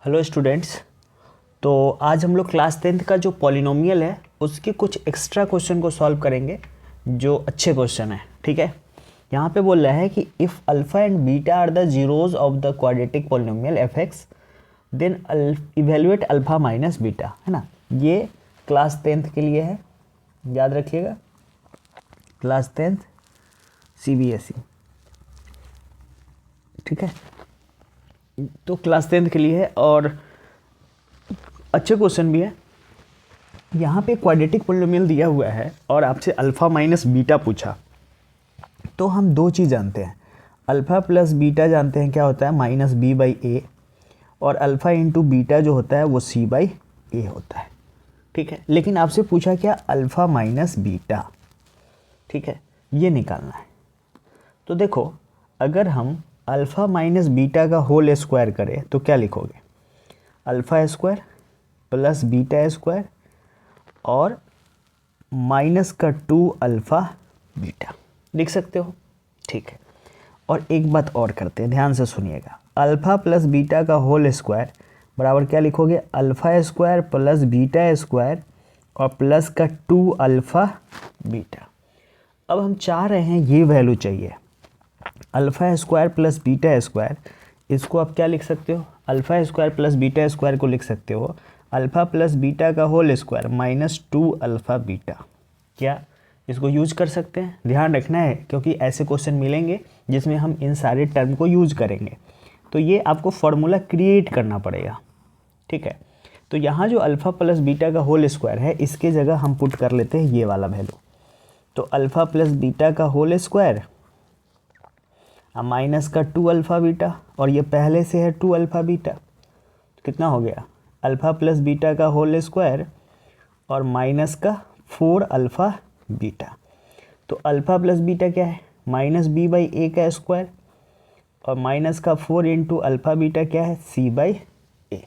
Hello students. तो आज हम लोग क्लास 10th का जो पॉलिनोमियल है उसके कुछ एक्स्ट्रा क्वेश्चन को सॉल्व करेंगे जो अच्छे क्वेश्चन है। ठीक है, यहाँ पे बोल रहा है कि if alpha and beta are the zeros of the quadratic polynomial F X then evaluate alpha minus beta, है ना। ये क्लास 10th के लिए है, याद रखिएगा, क्लास 10th CBSE। ठीक है, तो क्लास 10th के लिए है और अच्छे क्वेश्चन भी है। यहाँ पे क्वाड्रेटिक पॉलिनोमियल दिया हुआ है और आपसे अल्फ़ा माइनस बीटा पूछा, तो हम दो चीज़ जानते हैं। अल्फ़ा प्लस बीटा जानते हैं क्या होता है, माइनस बी बाई ए, और अल्फ़ा इंटू बीटा जो होता है वो सी बाई ए होता है। ठीक है, लेकिन आपसे पूछा क्या, अल्फ़ा माइनस बीटा। ठीक है, ये निकालना है। तो देखो, अगर हम अल्फ़ा माइनस बीटा का होल स्क्वायर करें तो क्या लिखोगे, alpha square plus beta square और माइनस का 2 अल्फ़ा बीटा लिख सकते हो। ठीक है, और एक बात और करते हैं, ध्यान से सुनिएगा। अल्फ़ा प्लस बीटा का होल स्क्वायर बराबर क्या लिखोगे, alpha square plus beta square और प्लस का 2 अल्फ़ा बीटा। अब हम चाह रहे हैं ये वैल्यू चाहिए, alpha square plus beta square. इसको आप क्या लिख सकते हो, alpha square plus beta square को लिख सकते हो अल्फ़ा प्लस बीटा का whole square minus 2 alpha beta. क्या इसको यूज कर सकते हैं, ध्यान रखना है, क्योंकि ऐसे क्वेश्चन मिलेंगे जिसमें हम इन सारे टर्म को यूज करेंगे। तो ये आपको फॉर्मूला क्रिएट करना पड़ेगा। ठीक है, तो यहाँ जो अल्फ़ा प्लस बीटा का होल स्क्वायर है इसके जगह हम पुट कर लेते हैं ये वाला वैल्यू। तो अल्फ़ा प्लस बीटा का होल स्क्वायर माइनस का 2 अल्फ़ा बीटा, और ये पहले से है 2 अल्फ़ा बीटा, तो कितना हो गया, अल्फ़ा प्लस बीटा का होल स्क्वायर और माइनस का 4 अल्फ़ा बीटा। तो अल्फ़ा प्लस बीटा क्या है, माइनस बी बाई ए का स्क्वायर, और माइनस का 4 इंटू अल्फ़ा बीटा क्या है, सी बाई ए।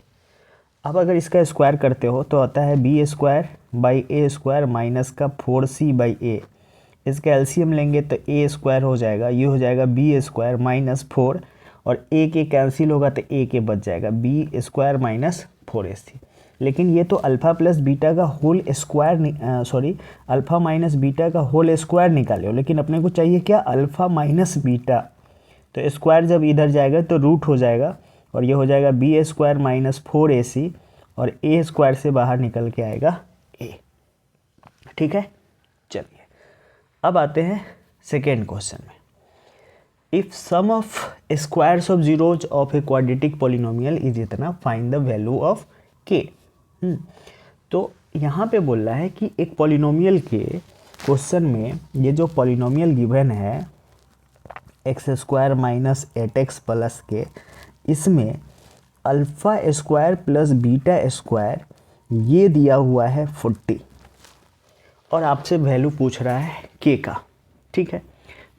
अब अगर इसका स्क्वायर करते हो तो आता है B square by A square minus का 4c बाई ए। इसका एलसीएम लेंगे तो ए स्क्वायर हो जाएगा, ये हो जाएगा बी स्क्वायर माइनस 4, और ए के कैंसिल होगा तो ए के बच जाएगा बी स्क्वायर माइनस 4ac। लेकिन ये तो अल्फ़ा प्लस बीटा का whole square alpha minus beta का होल स्क्वायर निकाले हो, लेकिन अपने को चाहिए क्या, अल्फ़ा माइनस बीटा। तो स्क्वायर जब इधर जाएगा तो रूट हो जाएगा, और ये हो जाएगा बी स्क्वायर माइनस 4ac, और ए स्क्वायर से बाहर निकल के आएगा ए। ठीक है, चलिए अब आते हैं सेकेंड क्वेश्चन में। If sum of squares of zeros of a quadratic polynomial is इतना, find the value of K. तो यहाँ पे बोल रहा है कि एक पॉलिनोमियल के क्वेश्चन में ये जो पॉलिनोमियल गिवन है x square minus 8x plus के, इसमें alpha square plus beta square ये दिया हुआ है 40, और आपसे वैल्यू पूछ रहा है के का। ठीक है,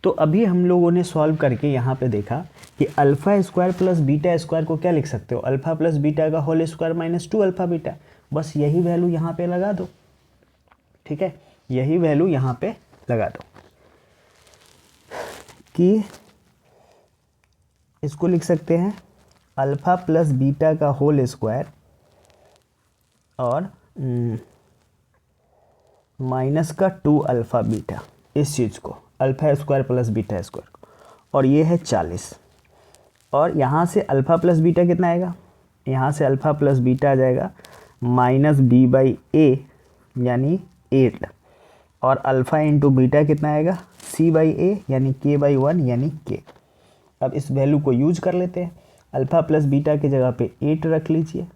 तो अभी हम लोगों ने सॉल्व करके यहाँ पे देखा कि alpha square plus beta square को क्या लिख सकते हो, अल्फ़ा प्लस बीटा का whole square minus 2 alpha beta. बस यही वैल्यू यहाँ पे लगा दो। ठीक है, यही वैल्यू यहाँ पे लगा दो कि इसको लिख सकते हैं अल्फ़ा प्लस बीटा का होल स्क्वायर और माइनस का 2 अल्फ़ा बीटा, इस चीज़ को alpha square plus beta square को, और ये है 40। और यहाँ से अल्फ़ा प्लस बीटा कितना आएगा, यहाँ से अल्फ़ा प्लस बीटा आ जाएगा माइनस बी बाई ए यानी 8, और अल्फ़ा इंटू बीटा कितना आएगा, सी बाई ए यानी के बाई 1 यानी के। अब इस वैल्यू को यूज कर लेते हैं, अल्फ़ा प्लस बीटा की जगह पे 8 रख लीजिए,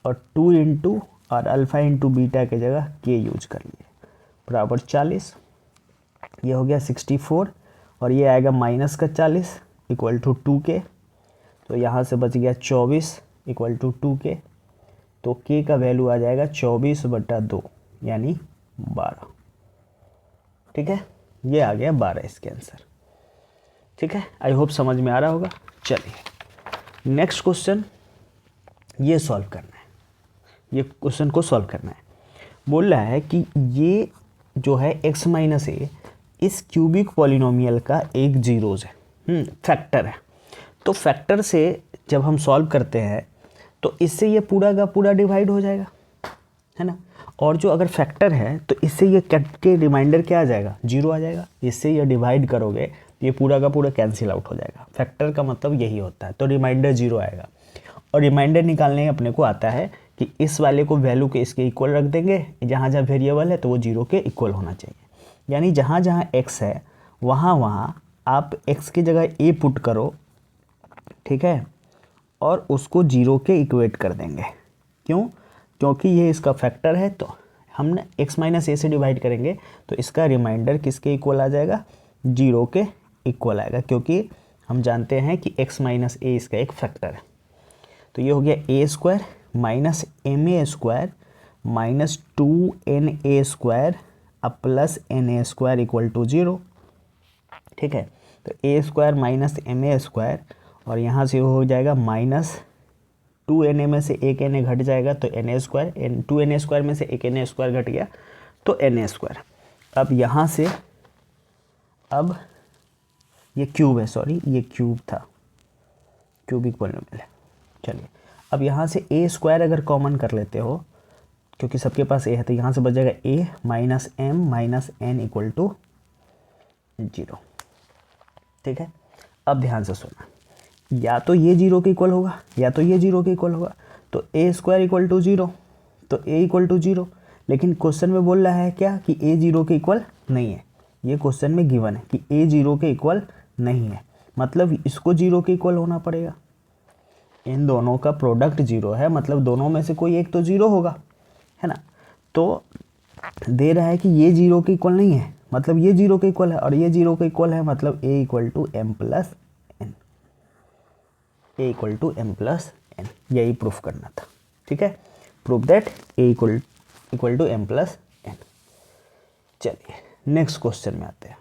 और 2 इंटू और अल्फ़ा इंटू बीटा की जगह के यूज कर लिए, बराबर 40। ये हो गया 64, और ये आएगा माइनस का 40 इक्वल टू 2k, तो यहाँ से बच गया 24 इक्वल टू 2k। तो k का वैल्यू आ जाएगा 24/2 यानी 12। ठीक है, ये आ गया 12 इसके आंसर। ठीक है, आई होप समझ में आ रहा होगा। चलिए नेक्स्ट क्वेश्चन ये सॉल्व करना है, ये क्वेश्चन को सॉल्व करना है। बोल रहा है कि ये जो है x माइनस ए इस क्यूबिक पॉलिनोमियल का एक जीरोज है, फैक्टर है। तो फैक्टर से जब हम सॉल्व करते हैं तो इससे ये पूरा का पूरा डिवाइड हो जाएगा, है ना। और जो अगर फैक्टर है तो इससे ये कट के रिमाइंडर क्या आ जाएगा, 0 आ जाएगा। इससे ये डिवाइड करोगे ये पूरा का पूरा कैंसिल आउट हो जाएगा। फैक्टर का मतलब यही होता है, तो रिमाइंडर 0 आएगा। और रिमाइंडर निकालने अपने को आता है कि इस वाले को वैल्यू के इसके इक्वल रख देंगे, जहाँ जहाँ वेरिएबल है तो वो 0 के इक्वल होना चाहिए। यानी जहाँ जहाँ x है वहाँ वहाँ आप x की जगह a पुट करो, ठीक है, और उसको 0 के इक्वेट कर देंगे। क्यों? क्योंकि ये इसका फैक्टर है, तो हमने x माइनस ए से डिवाइड करेंगे तो इसका रिमाइंडर किसके इक्वल आ जाएगा, 0 के इक्वल आएगा, क्योंकि हम जानते हैं कि x माइनस ए इसका एक फैक्टर है। तो ये हो गया A square minus M A square minus 2na square अब plus na square equal to 0, ठीक है। तो A square minus M A square और यहाँ से हो जाएगा माइनस 2na में से एक na घट जाएगा तो na स्क्वायर, 2na स्क्वायर में से एक na स्क्वायर घट गया तो na स्क्वायर। अब यहाँ से, अब ये क्यूब है, सॉरी ये क्यूब था, क्यूबिक पॉलिनोमियल है। चलिए अब यहाँ से ए स्क्वायर अगर कॉमन कर लेते हो, क्योंकि सबके पास ए है, तो यहाँ से बच जाएगा A minus M minus N equal to 0, ठीक है। अब ध्यान से सुना, या तो ये 0 के इक्वल होगा या तो ये 0 के इक्वल होगा। तो ए स्क्वायर इक्वल टू 0, तो ए इक्वल टू 0, लेकिन क्वेश्चन में बोल रहा है क्या कि ए 0 के इक्वल नहीं है। ये क्वेश्चन में गिवन है कि ए 0 के इक्वल नहीं है, मतलब इसको 0 के इक्वल होना पड़ेगा। इन दोनों का प्रोडक्ट 0 है, मतलब दोनों में से कोई एक तो 0 होगा, है ना। तो दे रहा है कि ये 0 के इक्वल नहीं है, मतलब ये 0 के इक्वल है, और ये 0 के इक्वल है, मतलब a equal to M plus N, A equal to M plus N, यही प्रूफ करना था, ठीक है। Proof that a equal to M plus N. चलिए नेक्स्ट क्वेश्चन में आते हैं,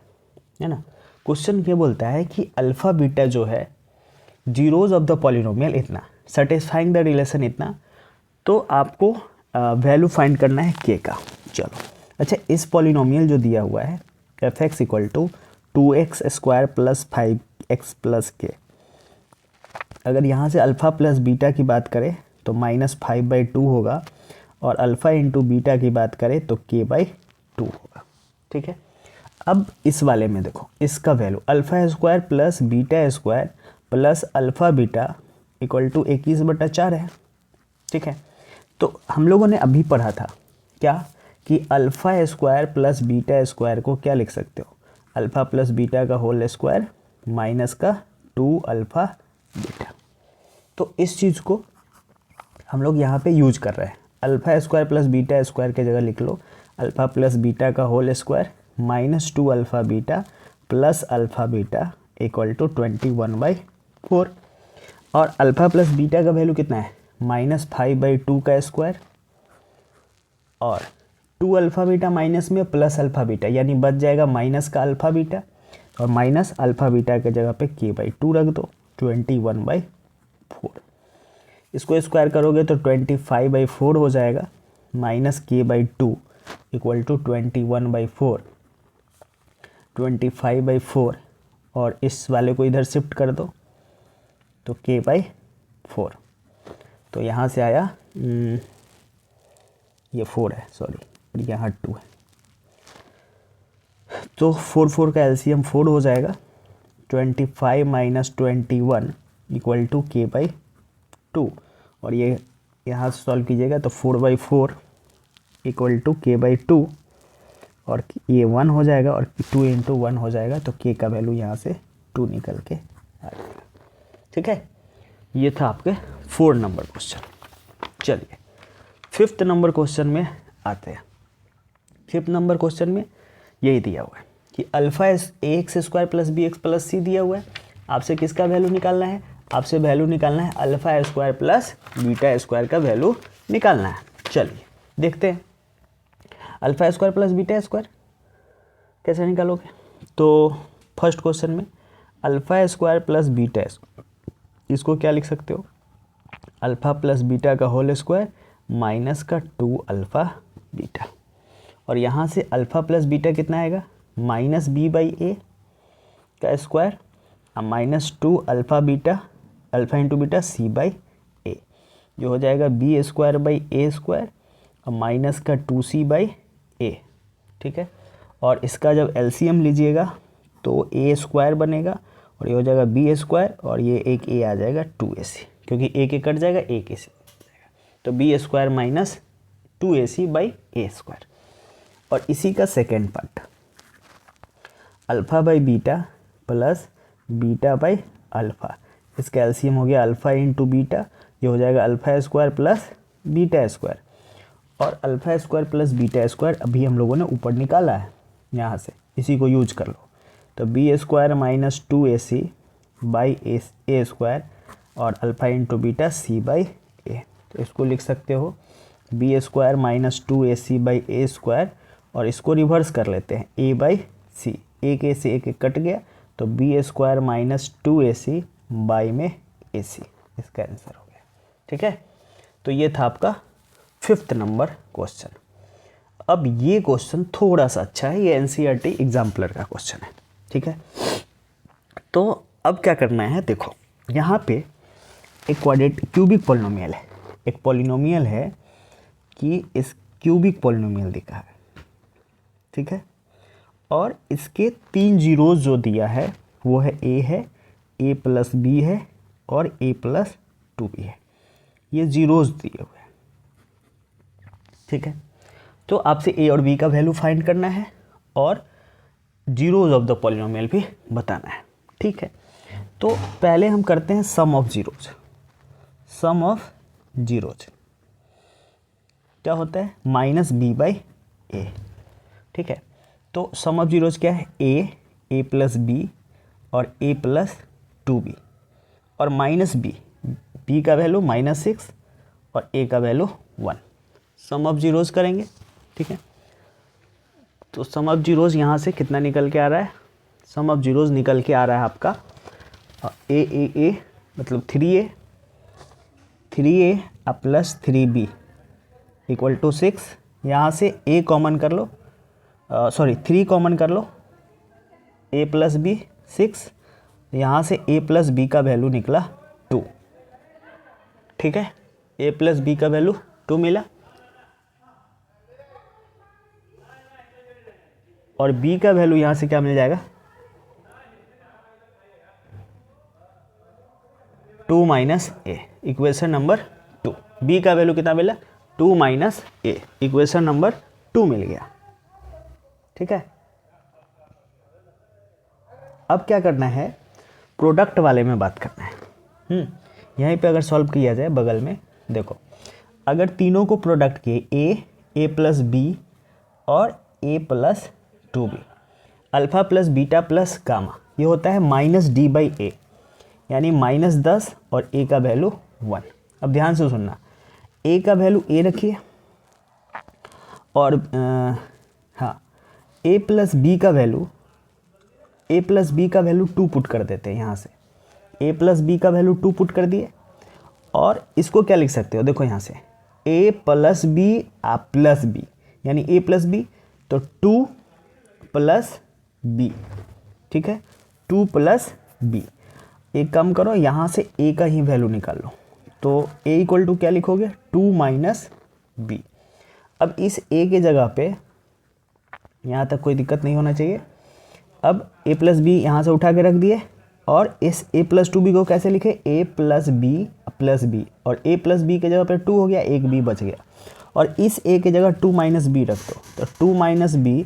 है ना। क्वेश्चन ये बोलता है कि अल्फा बीटा जो है जीरोज ऑफ द पॉलिनोमियल इतना, सेटिस्फाइंग द रिलेशन इतना, तो आपको वैल्यू फाइंड करना है के का। चलो अच्छा, इस पॉलिनोमियल जो दिया हुआ है F X equal to 2x square plus 5x plus K, अगर यहाँ से अल्फ़ा प्लस बीटा की बात करें तो -5/2 होगा, और अल्फ़ा इंटू बीटा की बात करें तो k/2 होगा, ठीक है। अब इस वाले में देखो, इसका value alpha square plus beta square plus alpha beta equal to 21/4 है, ठीक है। तो हम लोगों ने अभी पढ़ा था क्या कि alpha square plus beta square को क्या लिख सकते हो, अल्फ़ा प्लस बीटा का होल स्क्वायर माइनस का 2 अल्फ़ा बीटा। तो इस चीज़ को हम लोग यहाँ पे यूज कर रहे हैं। Alpha square plus beta square के जगह लिख लो अल्फ़ा प्लस बीटा का whole square minus 2 alpha beta plus alpha beta equal to 21/4, और अल्फ़ा प्लस बीटा का वैल्यू कितना है -5/2 का स्क्वायर, और 2 अल्फ़ा बीटा माइनस में प्लस अल्फ़ा बीटा, यानी बच जाएगा माइनस का अल्फ़ा बीटा, और माइनस अल्फ़ा बीटा के जगह पे k/2 रख दो 21/4। इसको स्क्वायर करोगे तो 25/4 हो जाएगा, माइनस k/2 इक्वल टू 21/4, 25/4, और इस वाले को इधर शिफ्ट कर दो तो k/4। तो यहाँ से आया ये 4 है, सॉरी, और यहाँ 2 है, तो 4 का एलसीएम 4 हो जाएगा। 25 माइनस 21 इक्वल टू k/2, और ये यहाँ से सॉल्व कीजिएगा तो 4/4 इक्वल टू k/2, और ये 1 हो जाएगा, और 2 इंटू 1 हो जाएगा, तो k का वैल्यू यहाँ से 2 निकल के आ जाएगा, ठीक है। ये था आपके 4 नंबर क्वेश्चन। चलिए 5th नंबर क्वेश्चन में आते हैं। 5th नंबर क्वेश्चन में यही दिया हुआ है कि alpha ax square plus bx plus c दिया हुआ है। आपसे किसका वैल्यू निकालना है, आपसे वैल्यू निकालना है alpha square plus beta square का वैल्यू निकालना है। चलिए देखते हैं alpha square plus beta square कैसे निकालोगे। तो फर्स्ट क्वेश्चन में alpha square plus beta square, इसको क्या लिख सकते हो, अल्फ़ा प्लस बीटा का होल स्क्वायर माइनस का 2 अल्फ़ा बीटा, और यहाँ से अल्फ़ा प्लस बीटा कितना आएगा -b/a का square minus 2 alpha beta, alpha into beta c/a। जो हो जाएगा B square by A square और माइनस का 2c बाई ए, ठीक है। और इसका जब एलसीएम लीजिएगा तो ए स्क्वायर बनेगा और ये हो जाएगा बी स्क्वायर और ये एक ए आ जाएगा 2ac, क्योंकि ए के कट जाएगा एक ए सी जाएगा, तो B square minus 2ac by A square. और इसी का second part, alpha by beta plus beta by alpha, इसका एलसीएम हो गया अल्फ़ा इंटू बीटा, ये हो जाएगा alpha square plus beta square. और alpha square plus beta square अभी हम लोगों ने ऊपर निकाला है, यहाँ से इसी को यूज कर लो। तो B square minus 2ac by A square और alpha into beta C by A, तो इसको लिख सकते हो B square minus 2ac by A square, और इसको रिवर्स कर लेते हैं ए बाई सी, एक ए से एक कट गया, तो B square minus 2ac by में ए सी, इसका आंसर हो गया, ठीक है। तो ये था आपका 5th नंबर क्वेश्चन। अब ये क्वेश्चन थोड़ा सा अच्छा है, ये एनसीईआरटी एग्जाम्पलर का क्वेश्चन है, ठीक है। तो अब क्या करना है, देखो यहाँ पे एक क्यूबिक पॉलिनोमियल है, एक पॉलिनोमियल है कि इस क्यूबिक पॉलिनोमियल दिखा है, ठीक है। और इसके 3 जीरोज जो दिया है वो है ए प्लस बी है और ए प्लस 2b है, ये जीरोज दिए हुए हैं, ठीक है। तो आपसे ए और बी का वैल्यू फाइंड करना है और जीरोज ऑफ द पॉलिनोमियल भी बताना है, ठीक है। तो पहले हम करते हैं sum of zeros. Sum of zeros क्या होता है, माइनस बी बाई ए, ठीक है। तो सम ऑफ जीरोज क्या है, ए प्लस बी और ए प्लस 2b और माइनस बी का वैल्यू -6 और ए का वैल्यू 1। सम ऑफ जीरोज करेंगे, ठीक है। तो सम ऑफ जीरोज यहाँ से कितना निकल के आ रहा है, सम ऑफ जीरोज निकल के आ रहा है आपका ए मतलब 3a plus 3b equal to 6। यहाँ से a कॉमन कर लो, 3 कॉमन कर लो, a प्लस बी 6, यहाँ से a प्लस बी का वैल्यू निकला 2, ठीक है। a प्लस बी का वैल्यू 2 मिला और b का वैल्यू यहाँ से क्या मिल जाएगा, 2 माइनस ए, इक्वेशन नंबर 2। b का वैल्यू कितना मिला, 2 माइनस ए, इक्वेशन नंबर 2 मिल गया, ठीक है। अब क्या करना है, प्रोडक्ट वाले में बात करना है। यहीं पे अगर सॉल्व किया जाए बगल में, देखो अगर तीनों को प्रोडक्ट किए ए प्लस बी और A plus 2b, alpha plus beta plus gamma, ये होता है -d बाई ए, यानी -10 और ए का वैल्यू 1। अब ध्यान से सुनना, ए का वैल्यू ए रखिए और हाँ ए प्लस बी का वैल्यू 2 पुट कर देते हैं यहाँ से, ए प्लस बी का वैल्यू 2 पुट कर दिए। और इसको क्या लिख सकते हो, देखो यहाँ से ए प्लस बी प्लस बी, यानी ए प्लस बी, तो 2 प्लस बी, ठीक है, 2 प्लस बी। एक काम करो, यहाँ से ए का ही वैल्यू निकाल लो, तो ए इक्वल टू क्या लिखोगे, 2 माइनस बी। अब इस ए के जगह पे यहाँ तक कोई दिक्कत नहीं होना चाहिए। अब ए प्लस बी यहाँ से उठा के रख दिए और इस ए प्लस 2b को कैसे लिखे, ए प्लस बी, और ए प्लस बी के जगह पे 2 हो गया, एक बी बच गया, और इस ए के जगह 2 माइनस बी रख दो, तो 2 minus B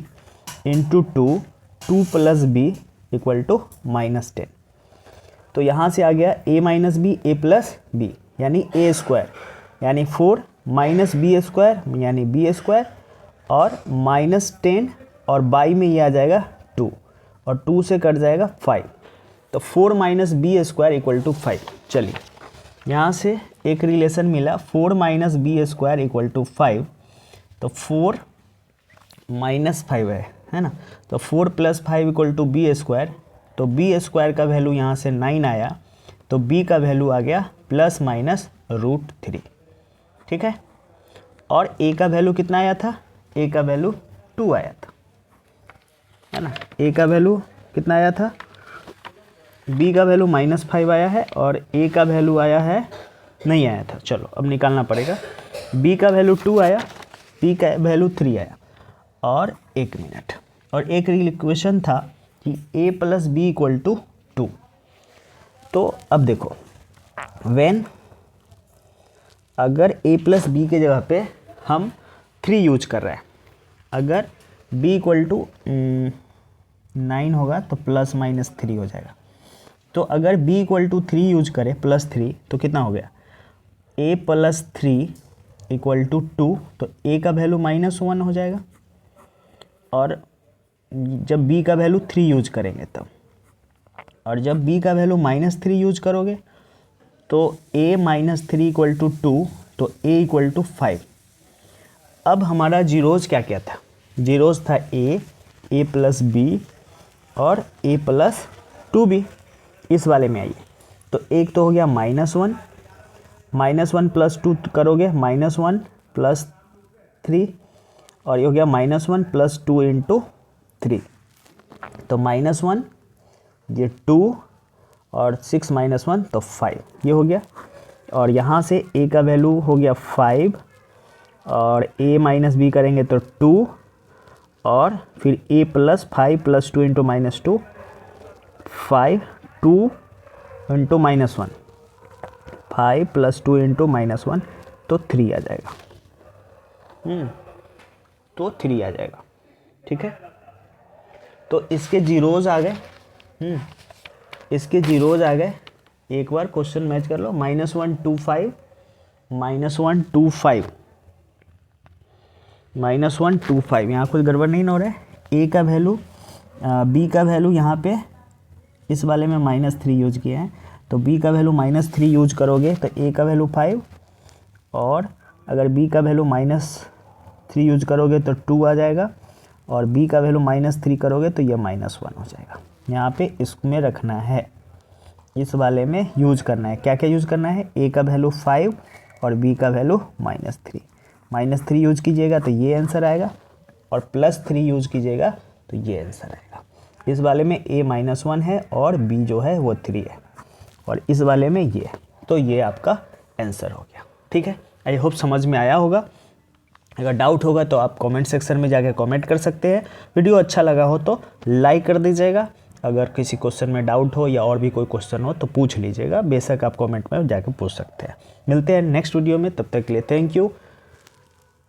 into 2 plus B equal to -10। तो यहाँ से आ गया A minus B A plus B, यानी ए स्क्वायर, यानी 4 माइनस बी स्क्वायर यानी बी स्क्वायर, और -10 और बाई में ये आ जाएगा 2 और 2 से कट जाएगा 5, तो 4 minus B square equal to 5। चलिए यहाँ से एक रिलेशन मिला, 4 minus B square equal to 5, तो 4 माइनस 5 है ना, तो 4 plus 5 equal to B square, तो बी स्क्वायर का वैल्यू यहाँ से 9 आया, तो बी का वैल्यू आ गया ±√3, ठीक है। और ए का वैल्यू कितना आया था, ए का वैल्यू 2 आया था, है ना, ए का वैल्यू कितना आया था, बी का वैल्यू -5 आया है और ए का वैल्यू आया है नहीं आया था, चलो अब निकालना पड़ेगा। b का वैल्यू 2 आया, p का वैल्यू 3 आया, और 1 मिनट, और एक इक्वेशन था कि a plus B equal to 2। तो अब देखो, व्हेन अगर a प्लस बी के जगह पे हम 3 यूज कर रहे हैं, अगर b इक्वल टू 9 होगा तो प्लस माइनस 3 हो जाएगा। तो अगर b इक्वल टू 3 यूज करें प्लस 3 तो कितना हो गया, a प्लस 3 इक्वल टू 2, तो a का वैल्यू -1 हो जाएगा, और जब b का वैल्यू 3 यूज करेंगे तब, और जब b का वैल्यू -3 यूज करोगे तो a -3 इक्वल टू 2, तो a इक्वल टू 5। अब हमारा जीरोज क्या क्या था, जीरोज था a प्लस बी और a प्लस 2b। इस वाले में आइए, तो एक तो हो गया -1, -1 प्लस 2 करोगे -1 प्लस 3, और ये हो गया -1 प्लस 2 इंटू 3, तो -1, ये 2 और 6 -1 तो 5, ये हो गया। और यहाँ से a का वैल्यू हो गया 5, और a माइनस बी करेंगे तो 2, और फिर a plus 5 plus 2 into -2, 5, 2 into -1, 5 plus 2 into -1, तो 3 आ जाएगा। तो 3 आ जाएगा, ठीक है। तो इसके जीरोज आ गए, इसके जीरोज आ गए। एक बार क्वेश्चन मैच कर लो, -125, -125, -125, यहाँ कुछ गड़बड़ नहीं ना हो रहा है। ए का वैल्यू, बी का वैल्यू यहाँ पे इस वाले में -3 यूज किए हैं, तो b का वैल्यू -3 यूज करोगे तो a का वैल्यू 5, और अगर b का वैल्यू -3 यूज करोगे तो 2 आ जाएगा, और b का वैल्यू -3 करोगे तो यह -1 हो जाएगा। यहाँ पे इसमें रखना है, इस वाले में यूज करना है। क्या क्या यूज करना है, a का वैल्यू 5 और b का वैल्यू -3 यूज कीजिएगा तो ये आंसर आएगा, और +3 यूज कीजिएगा तो ये आंसर आएगा। इस वाले में a -1 है और b जो है वो 3 है, और इस वाले में ये, तो ये आपका आंसर हो गया, ठीक है। आई होप समझ में आया होगा। अगर डाउट होगा तो आप कमेंट सेक्शन में जाकर कमेंट कर सकते हैं। वीडियो अच्छा लगा हो तो लाइक कर दीजिएगा। अगर किसी क्वेश्चन में डाउट हो या और भी कोई क्वेश्चन हो तो पूछ लीजिएगा, बेशक आप कमेंट में जाकर पूछ सकते हैं। मिलते हैं नेक्स्ट वीडियो में, तब तक के लिए थैंक यू।